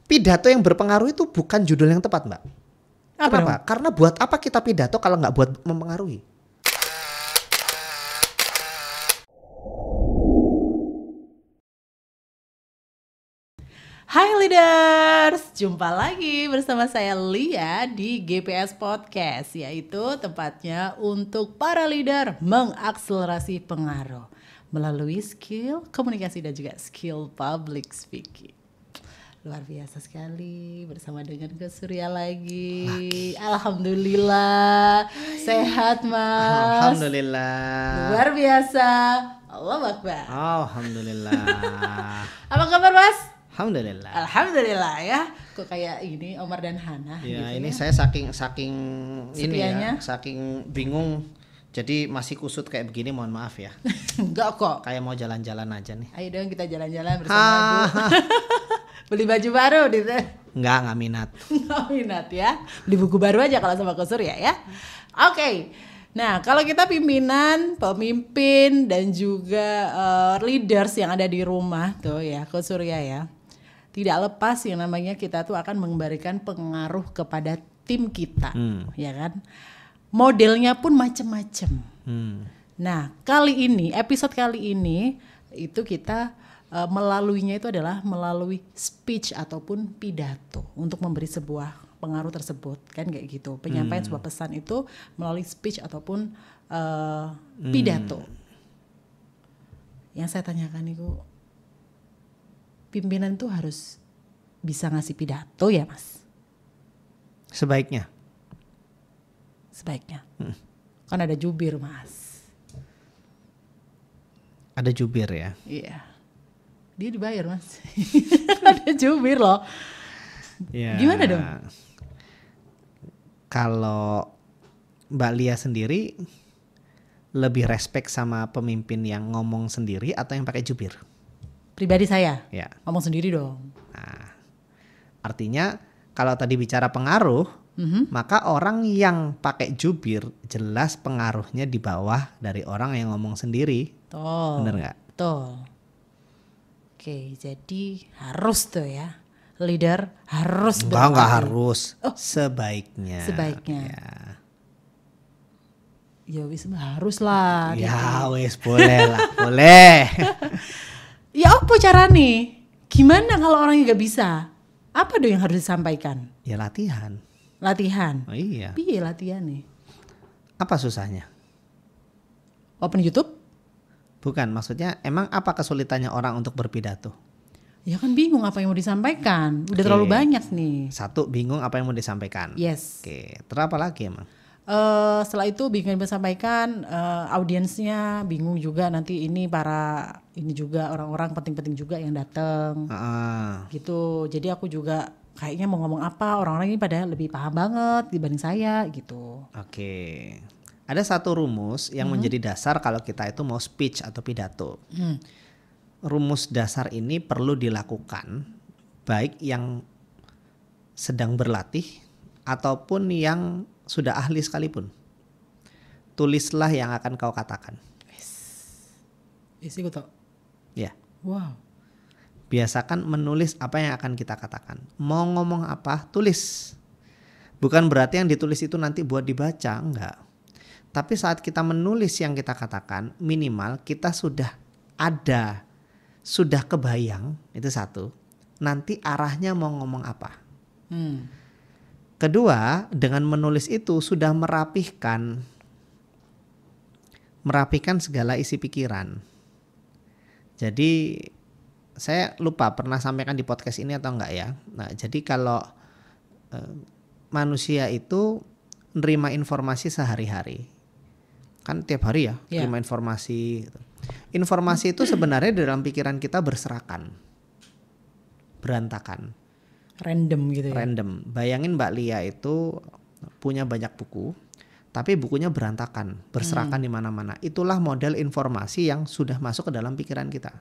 pidato yang berpengaruh itu bukan judul yang tepat, Mbak. Kenapa? Karena buat apa kita pidato kalau nggak buat mempengaruhi? Hai leaders, jumpa lagi bersama saya Lia di GPS Podcast, yaitu tempatnya untuk para leader mengakselerasi pengaruh melalui skill komunikasi dan juga skill public speaking. Luar biasa sekali bersama dengan Kak Surya lagi. Alhamdulillah sehat Mas. Alhamdulillah. Luar biasa. Allahu Akbar. Alhamdulillah. Apa kabar Mas? Alhamdulillah. Alhamdulillah ya. Kok kayak ini Omar dan Hana Ya, gitu ini ya. saya saking ini Setianya. ya, saking bingung. Jadi masih kusut kayak begini, mohon maaf ya. Enggak kok. Kayak mau jalan-jalan aja nih. Ayo dong kita jalan-jalan bersama Ibu. Beli baju baru gitu. Nggak minat. Nggak minat ya. Beli buku baru aja kalau sama Kak Surya ya. Oke. Nah, kalau kita pimpinan, pemimpin dan juga leaders yang ada di rumah tuh ya, Kak Surya ya. Tidak lepas yang namanya kita tuh akan memberikan pengaruh kepada tim kita, ya kan? Modelnya pun macam-macam. Nah, episode kali ini itu kita melaluinya itu adalah melalui speech ataupun pidato untuk memberi sebuah pengaruh tersebut, kan kayak gitu. Penyampaian sebuah pesan itu melalui speech ataupun pidato. Yang saya tanyakan itu, pimpinan tuh harus bisa ngasih pidato ya Mas? Sebaiknya. Kan ada jubir Mas. Ada jubir ya. Iya. Dia dibayar Mas. Ada jubir loh. Ya. Gimana dong? Kalau Mbak Lia sendiri lebih respect sama pemimpin yang ngomong sendiri atau yang pakai jubir? Pribadi saya Ya. ngomong sendiri dong. Nah, artinya kalau tadi bicara pengaruh, maka orang yang pakai jubir jelas pengaruhnya di bawah dari orang yang ngomong sendiri. Betul. Bener nggak? Betul. Oke, jadi harus tuh ya. Leader harus Nggak harus. Sebaiknya. Sebaiknya. Ya wis harus lah. Ya wis boleh lah, boleh. Ya apa cara nih? Gimana kalau orangnya gak bisa? Apa dong yang harus disampaikan? Ya latihan. Latihan. Oh iya. Piye latihan nih? Apa susahnya? Open YouTube? Bukan, maksudnya emang apa kesulitannya orang untuk berpidato? Ya kan bingung apa yang mau disampaikan. Udah Oke. terlalu banyak nih. Satu, bingung apa yang mau disampaikan. Yes. Oke, terus apa lagi emang? Setelah itu bingung disampaikan, audiensnya bingung juga nanti ini juga orang-orang penting-penting juga yang datang. Gitu. Jadi aku juga kayaknya mau ngomong apa, orang-orang ini pada lebih paham banget dibanding saya gitu. Oke. Ada satu rumus yang menjadi dasar kalau kita itu mau speech atau pidato. Rumus dasar ini perlu dilakukan baik yang sedang berlatih ataupun yang sudah ahli sekalipun. Tulislah yang akan kau katakan. Isi gue tau. Ya. Wow. Biasakan menulis apa yang akan kita katakan. Mau ngomong apa, tulis. Bukan berarti yang ditulis itu nanti buat dibaca, enggak. Tapi saat kita menulis yang kita katakan, minimal kita sudah kebayang, itu satu. Nanti arahnya mau ngomong apa. Kedua, dengan menulis itu sudah merapihkan segala isi pikiran. Jadi saya lupa pernah sampaikan di podcast ini atau enggak ya. Nah, jadi kalau manusia itu nerima informasi sehari-hari. Kan tiap hari ya, terima informasi. Informasi itu sebenarnya dalam pikiran kita berserakan. Berantakan. Random gitu ya. Random. Bayangin Mbak Lia itu punya banyak buku, tapi bukunya berantakan, berserakan di mana-mana. Itulah model informasi yang sudah masuk ke dalam pikiran kita.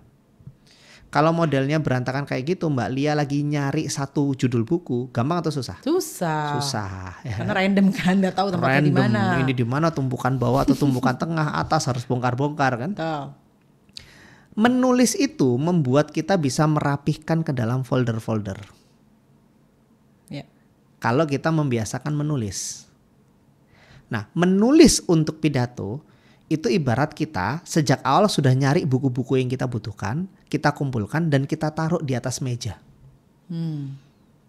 Kalau modelnya berantakan kayak gitu, Mbak Lia lagi nyari satu judul buku, gampang atau susah? Susah. Ya. Karena random kan, nggak tahu tempatnya di mana. Ini di mana, tumpukan bawah atau tumpukan tengah, atas, harus bongkar-bongkar kan? Tuh. Menulis itu membuat kita bisa merapihkan ke dalam folder-folder. kalau kita membiasakan menulis. Nah, menulis untuk pidato itu ibarat kita sejak awal sudah nyari buku-buku yang kita butuhkan, kita kumpulkan dan kita taruh di atas meja.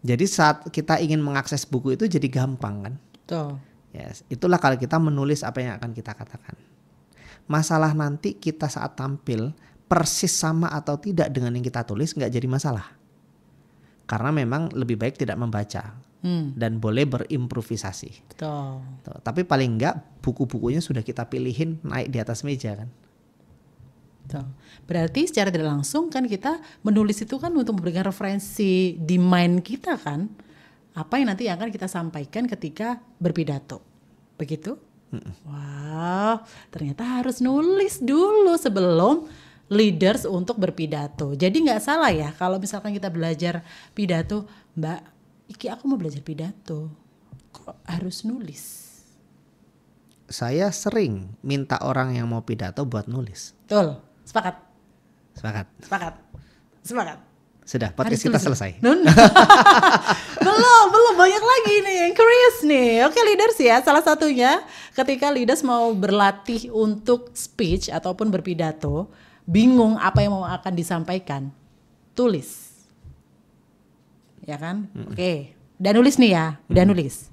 Jadi saat kita ingin mengakses buku itu jadi gampang kan? Tuh. Yes, itulah kalau kita menulis apa yang akan kita katakan. Masalah nanti kita saat tampil persis sama atau tidak dengan yang kita tulis nggak jadi masalah. Karena memang lebih baik tidak membaca dan boleh berimprovisasi. Tuh. Tuh, tapi paling nggak buku-bukunya sudah kita pilihin naik di atas meja kan. Tuh. Berarti secara tidak langsung kan kita menulis itu kan untuk memberikan referensi di mind kita kan. Apa yang nanti akan kita sampaikan ketika berpidato. Begitu? Wow, ternyata harus nulis dulu sebelum leaders untuk berpidato. Jadi nggak salah ya kalau misalkan kita belajar pidato, Mbak, iki aku mau belajar pidato. Kok harus nulis? Saya sering minta orang yang mau pidato buat nulis. Betul, sepakat. Sudah, podcast kita selesai. belum banyak lagi nih yang curious nih. Oke, leaders ya, salah satunya ketika leaders mau berlatih untuk speech ataupun berpidato, bingung apa yang mau akan disampaikan, tulis. Ya kan? Oke, udah nulis nih ya, udah nulis.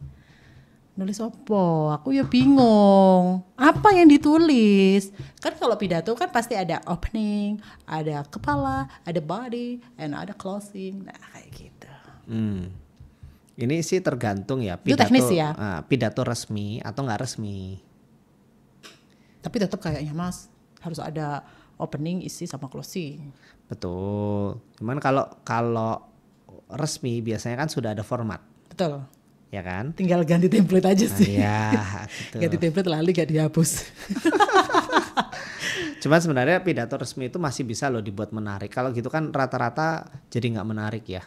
Nulis apa? Aku ya bingung. Apa yang ditulis? Kan kalau pidato kan pasti ada opening, ada kepala, ada body, and ada closing. Nah kayak gitu. Ini sih tergantung ya. Itu teknis ya? Pidato resmi atau nggak resmi. Tapi tetap kayaknya Mas harus ada opening, isi sama closing. Betul. Cuman kalau resmi biasanya kan sudah ada format. Betul. Ya kan? Tinggal ganti template aja sih. Iya, gitu. Ganti template lalu gak dihapus. Cuman sebenarnya pidato resmi itu masih bisa loh dibuat menarik. Kalau gitu kan rata-rata jadi nggak menarik ya.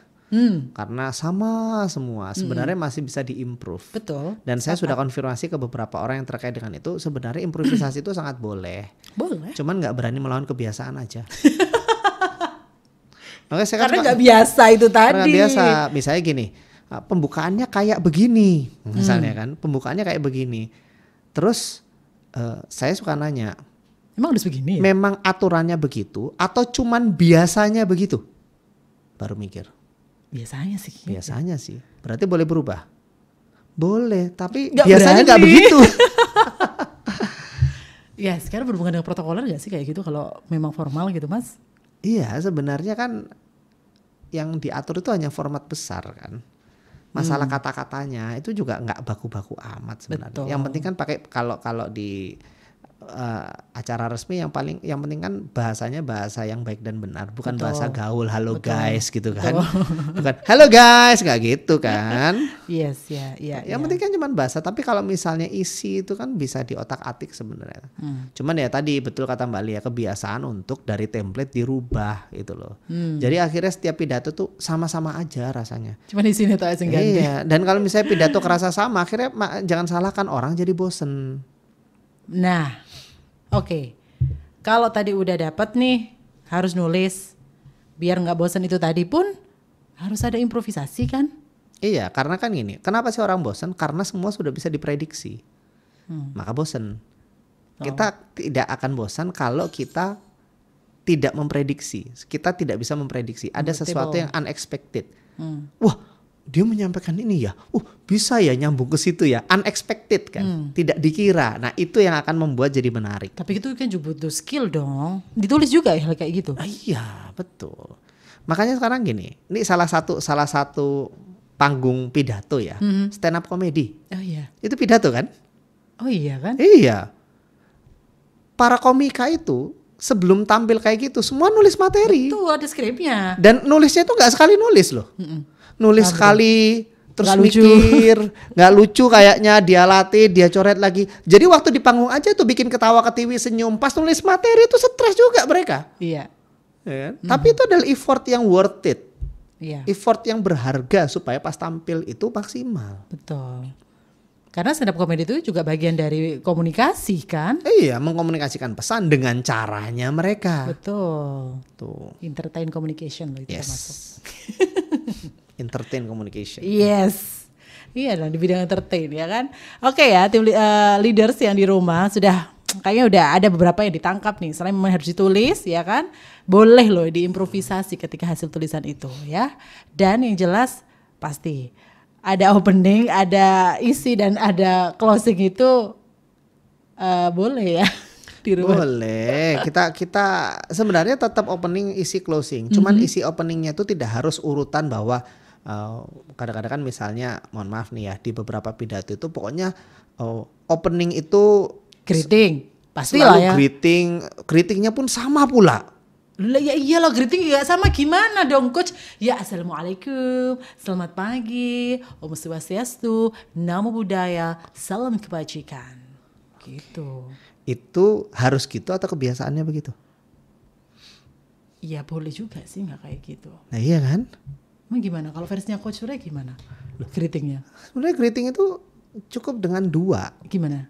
Karena sama semua. Sebenarnya masih bisa diimprove. Betul. Dan saya sudah konfirmasi ke beberapa orang yang terkait dengan itu. Sebenarnya improvisasi itu sangat boleh. Boleh. Cuman nggak berani melawan kebiasaan aja. Makanya saya karena nggak biasa itu tadi. Karena biasa. Misalnya gini. Pembukaannya kayak begini, misalnya kan, pembukaannya kayak begini. Terus saya suka nanya, emang harus begini? Ya? Memang aturannya begitu atau cuman biasanya begitu? Baru mikir. Biasanya sih. Biasanya sih. Berarti boleh berubah? Boleh, tapi gak biasanya nggak begitu. Ya sekarang berhubungan dengan protokoler nggak sih kayak gitu kalau memang formal gitu Mas? Iya, sebenarnya kan yang diatur itu hanya format besar kan. Masalah kata-katanya itu juga nggak baku-baku amat sebenarnya. Betul. Yang penting kan pakai kalau di acara resmi yang penting kan bahasanya bahasa yang baik dan benar, bukan bahasa gaul halo guys gitu kan. Bukan halo guys, nggak gitu kan. Yes, ya. Yang penting kan cuma bahasa, tapi kalau misalnya isi itu kan bisa diotak-atik sebenarnya. Cuman ya tadi betul kata Mbak Lia, kebiasaan untuk dari template dirubah gitu loh. Jadi akhirnya setiap pidato tuh sama-sama aja rasanya. Cuma di sini tuh aja ganti. Iya, dan kalau misalnya pidato kerasa sama, akhirnya jangan salahkan orang jadi bosen. Nah, oke. Kalau tadi udah dapat nih, harus nulis. Biar nggak bosan itu tadi pun harus ada improvisasi kan? Iya, karena kan gini. Kenapa sih orang bosan? Karena semua sudah bisa diprediksi. Maka bosan. Kita tidak akan bosan kalau kita tidak memprediksi. Kita tidak bisa memprediksi. Ada sesuatu yang unexpected. Wah, dia menyampaikan ini ya, bisa ya nyambung ke situ ya, unexpected kan, tidak dikira. Nah itu yang akan membuat jadi menarik. Tapi itu kan juga butuh skill dong, ditulis juga ya kayak gitu. Iya betul. Makanya sekarang gini, ini salah satu panggung pidato ya, stand up comedy. Oh iya. Itu pidato kan? Oh iya kan? Iya. Para komika itu sebelum tampil kayak gitu semua nulis materi. Itu ada skripnya. Dan nulisnya itu nggak sekali nulis loh. Nulis sekali terus gak mikir, nggak lucu kayaknya, dia latih, dia coret lagi. Jadi waktu di panggung aja tuh bikin ketawa ketiwi senyum. Pas nulis materi itu stres juga mereka. Iya. Ya kan? Tapi itu adalah effort yang worth it. Iya. Effort yang berharga supaya pas tampil itu maksimal. Betul. Karena stand up comedy itu juga bagian dari komunikasi kan? Iya, mengkomunikasikan pesan dengan caranya mereka. Betul. Tuh. Entertain communication loh itu Yes. termasuk. Entertain communication. Yes. Iya dong, di bidang entertain ya kan. Oke ya, tim leaders yang di rumah sudah kayaknya udah ada beberapa yang ditangkap nih. Selain memang harus ditulis ya kan, boleh loh diimprovisasi ketika hasil tulisan itu ya. Dan yang jelas pasti ada opening, ada isi dan ada closing itu boleh ya di rumah. Boleh. Kita sebenarnya tetap opening, isi closing. Cuman isi openingnya itu tidak harus urutan bahwa kadang-kadang kan misalnya, mohon maaf nih ya, di beberapa pidato itu pokoknya opening itu Greeting, pastilah selalu ya. greetingnya pun sama pula. Lah ya iyalah, greeting gak sama gimana dong coach? Ya assalamualaikum, selamat pagi, Om Swastiastu, Namo Buddhaya, salam kebajikan. Gitu. Itu harus gitu atau kebiasaannya begitu? Iya boleh juga sih nggak kayak gitu. Nah iya kan? Emang gimana? Kalau versinya coach Surya gimana? Greetingnya? Sebenarnya greeting itu cukup dengan 2. Gimana?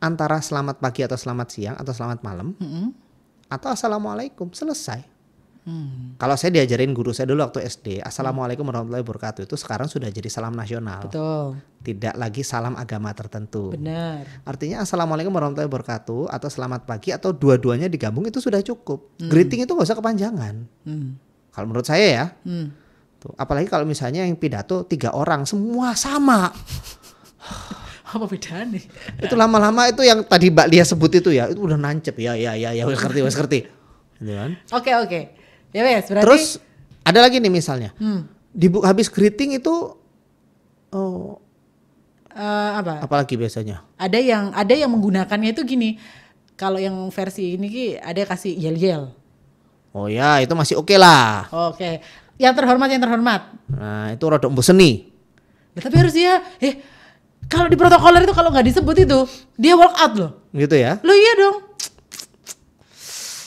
Antara selamat pagi atau selamat siang atau selamat malam. Atau assalamualaikum, selesai. Kalau saya diajarin guru saya dulu waktu SD, assalamualaikum warahmatullahi wabarakatuh, itu sekarang sudah jadi salam nasional. Betul. Tidak lagi salam agama tertentu. Benar. Artinya assalamualaikum warahmatullahi wabarakatuh atau selamat pagi atau dua-duanya digabung itu sudah cukup. Greeting itu gak usah kepanjangan. Kalau menurut saya ya. Tuh, apalagi kalau misalnya yang pidato 3 orang semua sama. Apa bedanya? Itu lama-lama itu yang tadi Mbak Lia sebut itu ya, itu udah nancep ya wes ngerti. Gitu kan? Oke. Ya wes, berarti Terus ada lagi nih misalnya. Habis greeting itu apa? apalagi biasanya? Ada yang menggunakannya itu gini. Kalau yang versi ini ki ada kasih yel-yel. Oh ya, itu masih oke lah. Oke. Yang terhormat. Nah, itu rodok mbu seni. Nah, tapi harus dia kalau di protokoler itu kalau nggak disebut itu dia walk out loh. Gitu ya. Lo iya dong.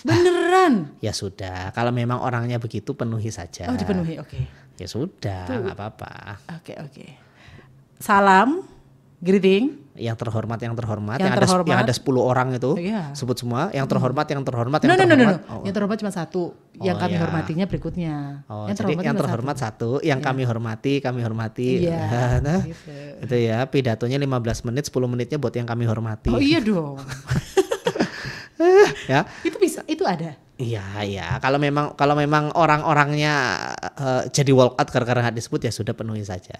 Beneran. Ya sudah, kalau memang orangnya begitu penuhi saja. Oh dipenuhi, oke. Ya sudah, nggak apa-apa. Oke. Salam, greeting. Yang terhormat. Yang Yang ada 10 orang itu. Iya. Sebut semua, yang terhormat. No. Oh. Yang terhormat cuma 1. Yang kami hormatinya berikutnya. Oh, jadi yang terhormat 1, yang kami hormati. Iya. Nah, Gitu. itu ya, pidatonya 15 menit, 10 menitnya buat yang kami hormati. Oh iya dong. Ya. Itu bisa, itu ada. Iya. Kalau memang orang-orangnya jadi walk out karena nggak disebut, ya sudah penuhi saja.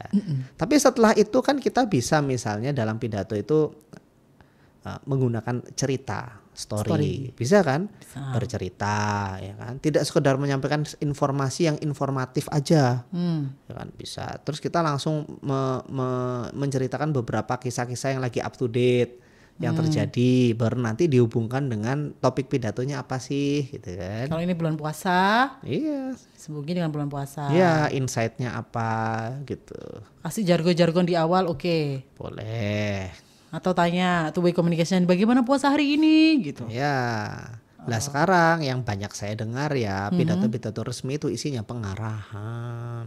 Tapi setelah itu kan kita bisa misalnya dalam pidato itu menggunakan cerita, story. Bisa kan? Bisa. Bercerita, ya kan? Tidak sekedar menyampaikan informasi yang informatif aja, ya kan? Bisa. Terus kita langsung menceritakan beberapa kisah-kisah yang lagi up to date yang terjadi, baru nanti dihubungkan dengan topik pidatonya apa sih, gitu kan? Kalau ini bulan puasa, Iya. sembunyi dengan bulan puasa. Iya, insight-nya apa gitu. Kasih jargon-jargon di awal, oke. Boleh. Atau tanya two way communication, bagaimana puasa hari ini gitu. Ya. Lah sekarang yang banyak saya dengar ya, pidato-pidato resmi itu isinya pengarahan.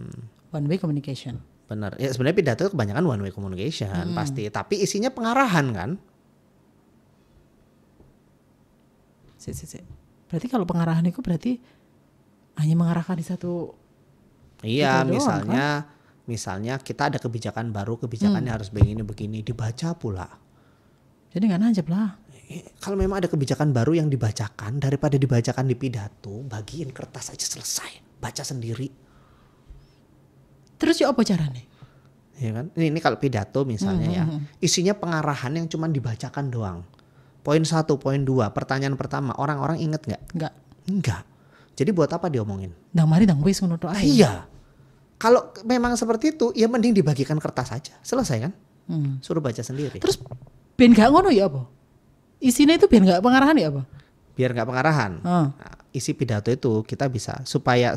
One way communication. Bener. Ya sebenarnya pidato kebanyakan one way communication pasti, tapi isinya pengarahan kan? Berarti kalau pengarahan itu berarti hanya mengarahkan di satu. Iya, Itu doang, misalnya kita ada kebijakan baru, kebijakannya harus begini dibaca pula. Jadi nggak nancep lah. Kalau memang ada kebijakan baru yang dibacakan, daripada dibacakan di pidato, bagiin kertas aja selesai, baca sendiri. Terus ya apa caranya? Ya kan? Ini kalau pidato misalnya ya, isinya pengarahan yang cuma dibacakan doang. Poin 1, poin 2, pertanyaan pertama, orang-orang inget nggak? Enggak. Jadi buat apa diomongin? Nang mari nang wis ngono tok ae. Iya. Kalau memang seperti itu, ya mending dibagikan kertas aja, selesai kan? Suruh baca sendiri. Terus ben gak ngono ya apa? Isinya itu ben gak pengarahan ya apa? Biar nggak pengarahan. Nah, isi pidato itu kita bisa supaya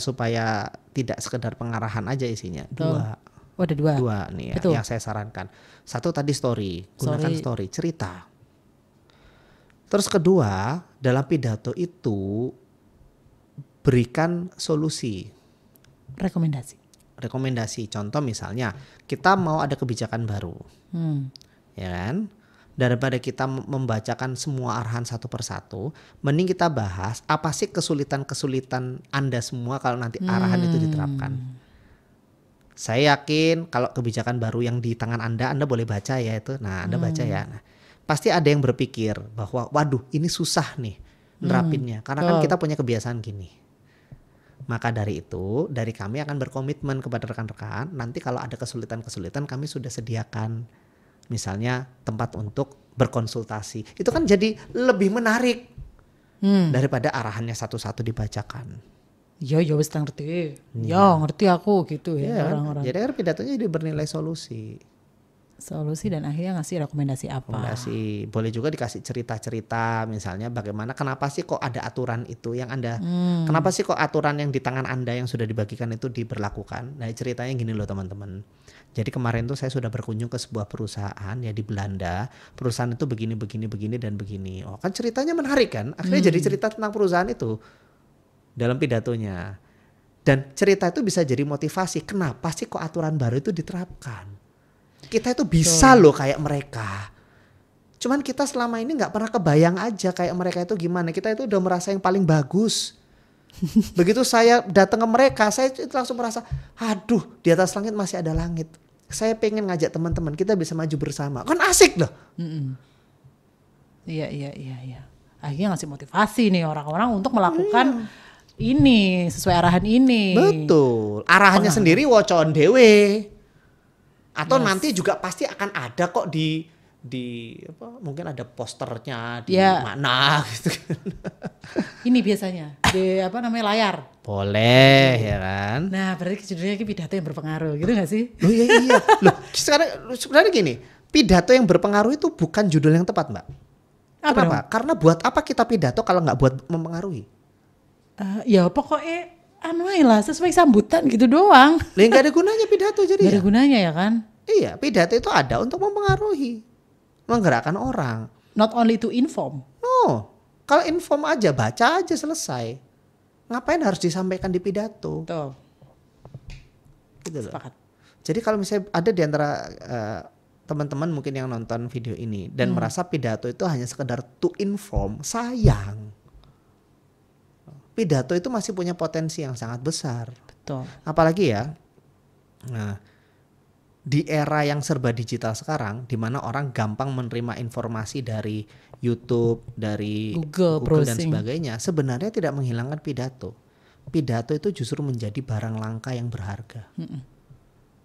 tidak sekedar pengarahan aja isinya. 2. Oh, ada 2. 2 nih ya, yang saya sarankan. 1 tadi story, gunakan story, cerita. Terus kedua, dalam pidato itu berikan solusi. Rekomendasi. Contoh misalnya, kita mau ada kebijakan baru. Ya kan? Daripada kita membacakan semua arahan satu persatu, mending kita bahas apa sih kesulitan-kesulitan Anda semua kalau nanti arahan itu diterapkan. Saya yakin kalau kebijakan baru yang di tangan Anda boleh baca ya itu. Nah, Anda baca ya. Nah, pasti ada yang berpikir bahwa waduh ini susah nih nerapinnya. Karena kan kita punya kebiasaan gini. Maka dari itu, dari kami akan berkomitmen kepada rekan-rekan. Nanti kalau ada kesulitan-kesulitan kami sudah sediakan. Misalnya tempat untuk berkonsultasi. Itu kan jadi lebih menarik daripada arahannya satu-satu dibacakan. Ya wis ngerti. Ya ngerti aku gitu ya orang-orang. Jadi pidatonya jadi bernilai solusi dan akhirnya ngasih rekomendasi apa. Boleh juga dikasih cerita-cerita misalnya bagaimana kenapa sih kok ada aturan itu yang Anda kenapa sih kok aturan yang di tangan Anda yang sudah dibagikan itu diberlakukan. Nah ceritanya gini loh teman-teman. Jadi kemarin tuh saya sudah berkunjung ke sebuah perusahaan ya di Belanda. Perusahaan itu begini dan begini. Oh kan ceritanya menarik kan. Akhirnya jadi cerita tentang perusahaan itu dalam pidatonya. Dan cerita itu bisa jadi motivasi. Kenapa sih kok aturan baru itu diterapkan? Kita itu bisa loh kayak mereka. Cuman kita selama ini gak pernah kebayang aja kayak mereka itu gimana. Kita itu udah merasa yang paling bagus. Begitu saya datang ke mereka, saya langsung merasa, aduh di atas langit masih ada langit. Saya pengen ngajak teman-teman, kita bisa maju bersama. Kan asik loh. Iya. Akhirnya ngasih motivasi nih orang-orang untuk melakukan ini sesuai arahan ini. Betul. Arahannya sendiri wocon dewe. Atau nanti juga pasti akan ada kok di apa mungkin ada posternya di mana gitu. Ini biasanya di apa namanya layar. Boleh ya kan. Nah berarti judulnya pidato yang berpengaruh gitu gak sih? Oh iya. Loh sebenarnya gini, pidato yang berpengaruh itu bukan judul yang tepat Mbak. Kenapa? Karena buat apa kita pidato kalau nggak buat mempengaruhi? Ya pokoknya lah sesuai sambutan gitu doang. Lah nggak ada gunanya pidato jadi. Nggak ada gunanya ya kan? Iya, pidato itu ada untuk mempengaruhi, menggerakkan orang. Not only to inform. Oh, kalau inform aja, baca aja selesai. Ngapain harus disampaikan di pidato? Tuh. Gitu loh. Sepakat. Jadi kalau misalnya ada di antara teman-teman mungkin yang nonton video ini dan merasa pidato itu hanya sekedar to inform, sayang. Pidato itu masih punya potensi yang sangat besar. Betul. Apalagi ya, nah, di era yang serba digital sekarang, di mana orang gampang menerima informasi dari YouTube, dari Google dan sebagainya, sebenarnya tidak menghilangkan pidato. Pidato itu justru menjadi barang langka yang berharga.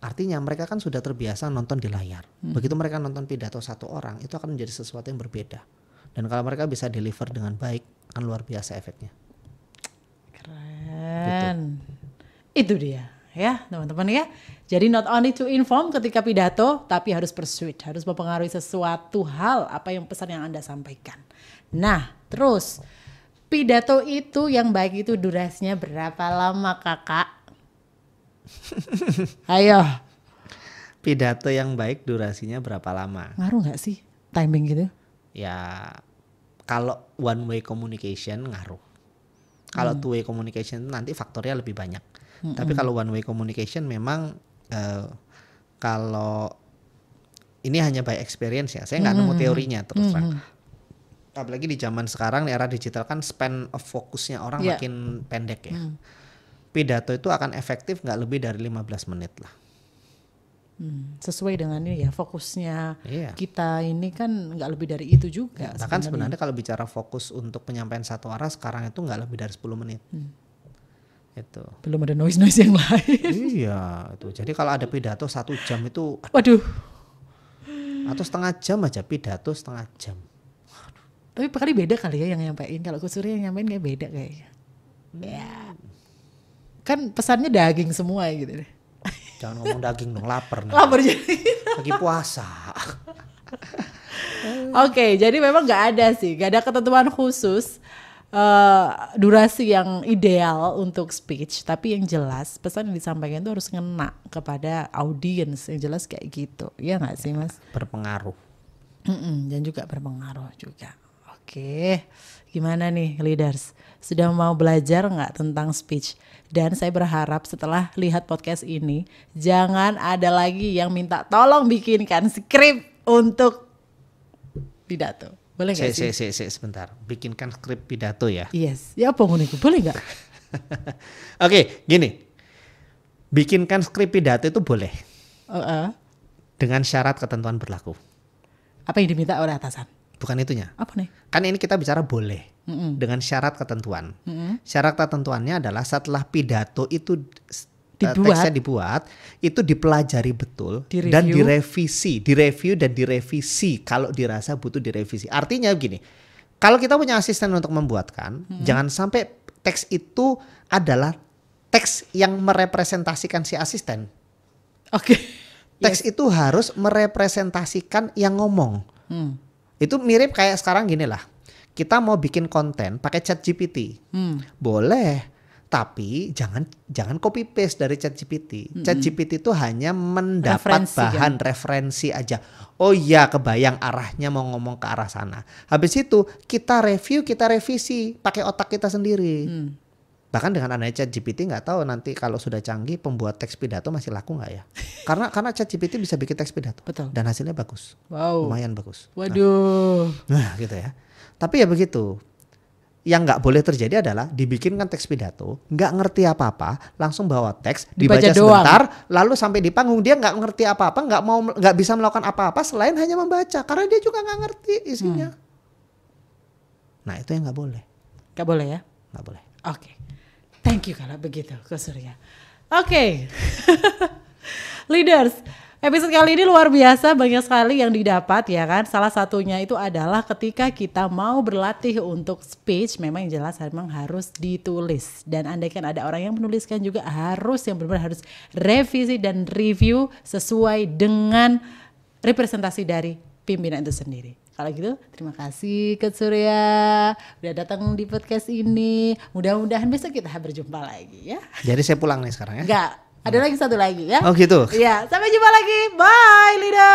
Artinya mereka kan sudah terbiasa nonton di layar. Begitu mereka nonton pidato satu orang, itu akan menjadi sesuatu yang berbeda. Dan kalau mereka bisa deliver dengan baik, akan luar biasa efeknya. Keren. Itu dia ya teman-teman ya. Jadi not only to inform ketika pidato, tapi harus persuade, harus mempengaruhi sesuatu hal apa yang pesan yang Anda sampaikan. Nah terus pidato itu yang baik itu durasinya berapa lama kakak? Ayo. Pidato yang baik durasinya berapa lama? Ngaruh gak sih timing gitu? Ya kalau one way communication ngaruh. Kalau two way communication nanti faktornya lebih banyak. Tapi kalau one way communication memang kalau ini hanya by experience ya. Saya nggak nemu teorinya terus terang. Apalagi di zaman sekarang di era digital kan span of fokusnya orang makin pendek ya. Pidato itu akan efektif nggak lebih dari 15 menit lah. Sesuai dengan ini ya fokusnya kita ini kan nggak lebih dari itu juga. Bahkan sebenarnya kalau bicara fokus untuk penyampaian satu arah sekarang itu nggak lebih dari 10 menit. Itu. Belum ada noise yang lain. Iya itu. Jadi kalau ada pidato 1 jam itu, waduh. Atau setengah jam aja pidato setengah jam. Tapi kali beda kali ya yang nyampein. Kalau Kusuri yang nyampein kayak beda kayaknya. Ya. Kan pesannya daging semua gitu deh. Jangan ngomong daging dong, lapar. Lapar jadi. Lagi puasa. Oke, jadi memang nggak ada ketentuan khusus durasi yang ideal untuk speech. Tapi yang jelas pesan yang disampaikan itu harus ngena kepada audiens. Yang jelas kayak gitu, ya nggak sih mas? Berpengaruh. Dan juga berpengaruh juga. Oke, gimana nih leaders? Sudah mau belajar nggak tentang speech? Dan saya berharap setelah lihat podcast ini, jangan ada lagi yang minta tolong bikinkan skrip untuk pidato. Boleh nggak sih? Sebentar. Bikinkan skrip pidato ya? Yes. Ya apa nguniku? Boleh nggak? Oke, gini. bikinkan skrip pidato itu boleh Heeh. dengan syarat ketentuan berlaku. Apa yang diminta oleh atasan? Bukan itunya. Apa nih? Kan ini kita bicara boleh dengan syarat ketentuan. Syarat ketentuannya adalah setelah pidato itu teksnya dibuat, itu dipelajari betul dan direview dan direvisi kalau dirasa butuh direvisi. Artinya begini, kalau kita punya asisten untuk membuatkan, jangan sampai teks itu adalah teks yang merepresentasikan si asisten. Oke. Teks itu harus merepresentasikan yang ngomong. Itu mirip kayak sekarang gini lah. Kita mau bikin konten pakai ChatGPT. Boleh, tapi jangan copy paste dari ChatGPT. ChatGPT itu hanya mendapat bahan referensi aja. Oh iya, kebayang arahnya mau ngomong ke arah sana. Habis itu kita review, kita revisi pakai otak kita sendiri. Bahkan dengan adanya ChatGPT nggak tahu nanti kalau sudah canggih pembuat teks pidato masih laku nggak ya? Karena ChatGPT bisa bikin teks pidato. Betul. Dan hasilnya bagus. Wow. Lumayan bagus. Waduh. Nah gitu ya. Tapi ya begitu. Yang nggak boleh terjadi adalah dibikinkan teks pidato, nggak ngerti apa-apa, langsung bawa teks, dibaca sebentar, lalu sampai di panggung dia nggak ngerti apa-apa, nggak bisa melakukan apa-apa selain hanya membaca, karena dia juga nggak ngerti isinya. Nah itu yang nggak boleh. Nggak boleh ya? Nggak boleh. Oke. Thank you kalau begitu, Coach Surya. Oke. Leaders, episode kali ini luar biasa, banyak sekali yang didapat ya kan. Salah satunya itu adalah ketika kita mau berlatih untuk speech, memang yang jelas memang harus ditulis. Dan andaikan ada orang yang menuliskan juga harus yang benar-benar harus revisi dan review sesuai dengan representasi dari pimpinan itu sendiri. Kalau gitu, terima kasih Coach Surya udah datang di podcast ini. Mudah-mudahan besok kita berjumpa lagi ya. Jadi saya pulang nih sekarang ya? Enggak, ada lagi satu lagi ya. Oh gitu? Iya, sampai jumpa lagi. Bye leader.